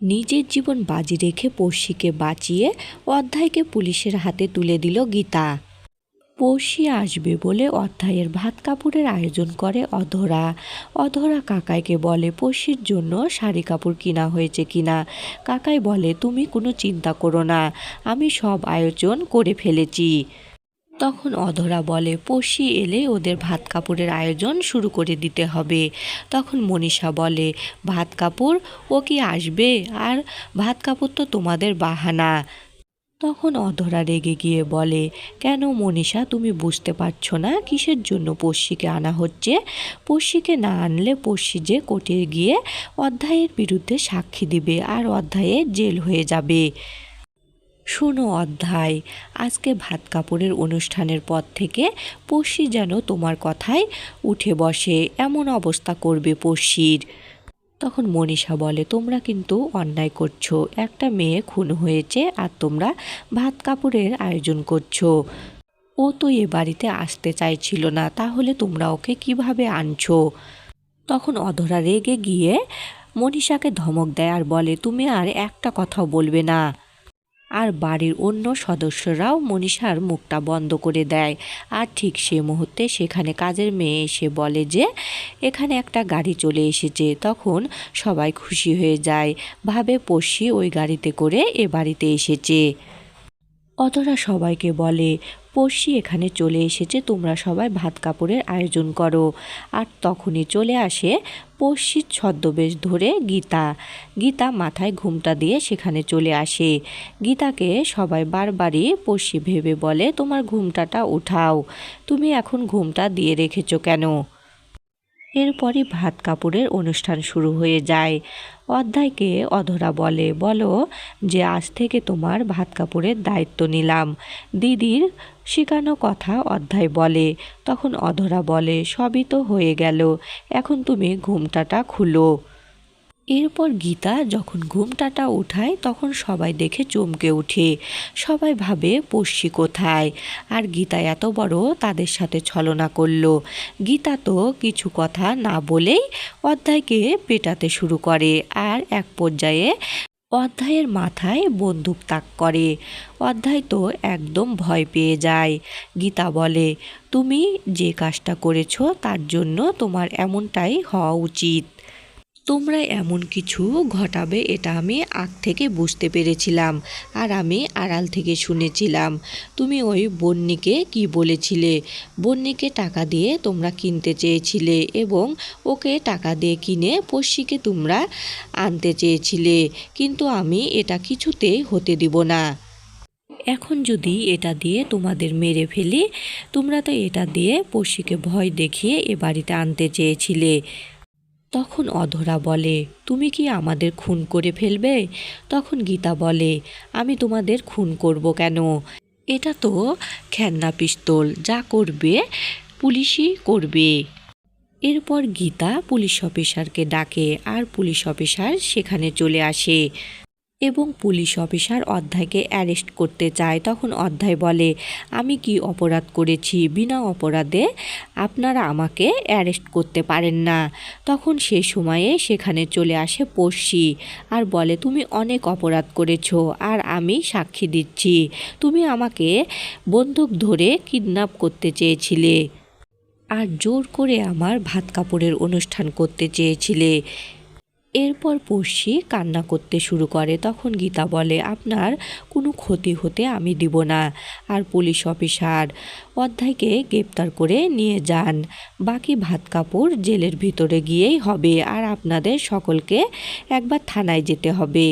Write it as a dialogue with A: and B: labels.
A: নিজের জীবন বাজি রেখে পড়শিকে বাঁচিয়ে অধ্যায়কে পুলিশের হাতে তুলে দিল গীতা। পড়শি আসবে বলে অধ্যায়ের ভাত কাপড়ের আয়োজন করে অধরা। অধরা কাকাইকে বলে পড়শির জন্য শাড়ি কাপড় কিনা হয়েছে কিনা। কাকাই বলে তুমি কোনো চিন্তা করো না, আমি সব আয়োজন করে ফেলেছি। তখন অধরা বলে পড়শি এলে ওদের ভাত কাপড়ের আয়োজন শুরু করে দিতে হবে। তখন মনীষা বলে ভাত কাপড়, ও কি আসবে? আর ভাত কাপড় তো তোমাদের বাহানা। তখন অধরা রেগে গিয়ে বলে কেন মনীষা, তুমি বুঝতে পারছো না কিসের জন্য পড়শিকে আনা হচ্ছে? পড়শিকে না আনলে পড়শি যে কোর্টে গিয়ে অধ্যায়ের বিরুদ্ধে সাক্ষী দিবে আর অধ্যায়ে জেল হয়ে যাবে। শোনো অধ্যায়, আজকে ভাত কাপড়ের অনুষ্ঠানের পর থেকে পড়শি যেন তোমার কথায় উঠে বসে, এমন অবস্থা করবে পড়শির। তখন মনীষা বলে তোমরা কিন্তু অন্যায় করছো, একটা মেয়ে খুন হয়েছে আর তোমরা ভাত কাপড়ের আয়োজন করছো। ও তো এ বাড়িতে আসতে চাইছিল না, তাহলে তোমরা ওকে কিভাবে আনছো? তখন অধরা রেগে গিয়ে মনীষাকে ধমক দেয় আর বলে তুমি আর একটা কথাও বলবে না। আর বাড়ির অন্য সদস্যরাও মনীষার মুখটা বন্ধ করে দেয়। আর ঠিক সে মুহূর্তে সেখানে কাজের মেয়ে এসে বলে যে এখানে একটা গাড়ি চলে এসেছে। তখন সবাই খুশি হয়ে যায়, ভাবে পড়শি ওই গাড়িতে করে এ বাড়িতে এসেছে। অধরা সবাইকে বলে পড়শি এখানে চলে এসেছে, তোমরা সবাই ভাত কাপড়ের আয়োজন করো। আর তখনই চলে আসে পড়শির ছদ্মবেশ ধরে গীতা। গীতা মাথায় ঘুমটা দিয়ে সেখানে চলে আসে। গীতাকে সবাই বারবারই পড়শি ভেবে বলে তোমার ঘুমটাটা উঠাও, তুমি এখন ঘুমটা দিয়ে রেখেছো কেন? এরপরই ভাত কাপড়ের অনুষ্ঠান শুরু হয়ে যায়। অধ্যায়কে অধরা বলে বলো যে আজ থেকে তোমার ভাত কাপড়ের দায়িত্ব নিলাম। দিদির শেখানো কথা অধ্যায় বলে। তখন অধরা বলে সবই তো হয়ে গেল, এখন তুমি ঘুমটাটা খুলো। এরপর গীতা যখন ঘুমটাটা উঠায় তখন সবাই দেখে চমকে ওঠে। সবাই ভাবে পড়শি কোথায়, আর গীতা এত বড় তাদের সাথে ছলনা করলো। গীতা তো কিছু কথা না বলেই অধ্যায়কে পেটাতে শুরু করে আর এক পর্যায়ে অধ্যায়ের মাথায় বন্দুক তাক করে। অধ্যায় তো একদম ভয় পেয়ে যায়। গীতা বলে তুমি যে কাজটা করেছো তার জন্য তোমার এমনটাই হওয়া উচিত। তোমরা এমন কিছু ঘটাবে এটা আমি আগ থেকে বুঝতে পেরেছিলাম, আর আমি আড়াল থেকে শুনেছিলাম। তুমি ওই বন্নিকে কি বলেছিলে? বন্নিকে টাকা দিয়ে তোমরা কিনতে চেয়েছিলে এবং ওকে টাকা দিয়ে কিনে পড়শিকে তোমরা আনতে চেয়েছিলে, কিন্তু আমি এটা কিছুতেই হতে দিব না। এখন যদি এটা দিয়ে তোমাদের মেরে ফেলি, তোমরা তো এটা দিয়ে পড়শিকে ভয় দেখিয়ে এ বাড়িতে আনতে চেয়েছিলে। তখন অধরা বলে তুমি কি আমাদের খুন করে ফেলবে? তখন গীতা বলে আমি তোমাদের খুন করব কেন? এটা তো খেলনা পিস্তল, যা করবে পুলিশই করবে। এরপর গীতা পুলিশ অফিসারকে ডাকে আর পুলিশ অফিসার সেখানে চলে আসে এবং পুলিশ অফিসার অধ্যায়কে অ্যারেস্ট করতে চায়। তখন অধ্যায় বলে আমি কি অপরাধ করেছি? বিনা অপরাধে আপনারা আমাকে অ্যারেস্ট করতে পারেন না। তখন সে সময়ে সেখানে চলে আসে পড়শি আর বলে তুমি অনেক অপরাধ করেছো আর আমি সাক্ষী দিচ্ছি। তুমি আমাকে বন্দুক ধরে কিডন্যাপ করতে চেয়েছিলে আর জোর করে আমার ভাত কাপড়ের অনুষ্ঠান করতে চেয়েছিলে। এরপর পড়শি কান্না করতে শুরু করে। তখন গীতা বলে আপনার কোনো ক্ষতি হতে আমি দিব না। আর পুলিশ অফিসার অধ্যায়কে গ্রেপ্তার করে নিয়ে যান। বাকি ভাত কাপড় জেলের ভিতরে গিয়েই হবে আর আপনাদের সকলকে একবার থানায় যেতে হবে।